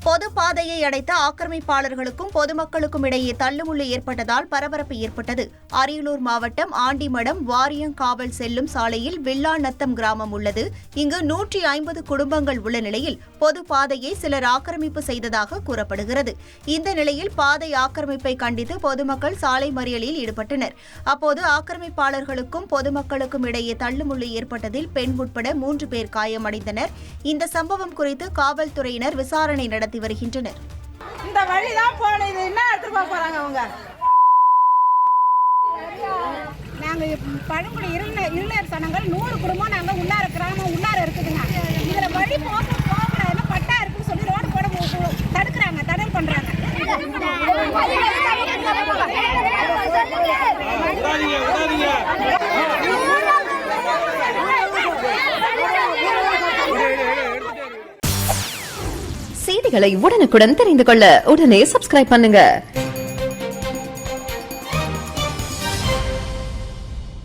பொது பாதையை அடைத்த ஆக்கிரமிப்பாளர்களுக்கும் பொதுமக்களுக்கும் இடையே தள்ளுமுள்ளு ஏற்பட்டதால் பரபரப்பு ஏற்பட்டது. அரியலூர் மாவட்டம் ஆண்டிமடம் வாரியங்காவல் செல்லும் சாலையில் வில்லாநத்தம் கிராமம் உள்ளது. இங்கு 150 குடும்பங்கள் உள்ள நிலையில் பொது பாதையை சிலர் ஆக்கிரமிப்பு செய்ததாக கூறப்படுகிறது. இந்த நிலையில் பாதை ஆக்கிரமிப்பை கண்டித்து பொதுமக்கள் சாலை மறியலில் ஈடுபட்டனர். அப்போது ஆக்கிரமிப்பாளர்களுக்கும் பொதுமக்களுக்கும் இடையே தள்ளுமுள்ளு ஏற்பட்டதில் பெண் உட்பட 3 பேர் காயமடைந்தனர். இந்த சம்பவம் குறித்து காவல்துறையினர் விசாரணை நடத்தி வருகின்றனர். இந்த வழிதான் போனது, என்ன எடுத்துட்டு போறாங்க அவங்க? நாங்க பழங்குடி இருளர் சனங்கள் 100 குடும்பம் நாங்க உள்ளார கிராமம் உள்ளார இருக்குதுங்க. இதுல வழி போகக்கூடாதுன்னு பட்டா இருக்குன்னு சொல்லி ரோடு போட தடுக்கிறாங்க, தடை பண்றாங்க. செய்திகளை உடனுக்குடன் தெரிந்து கொள்ள உடனே சப்ஸ்கிரைப் பண்ணுங்க.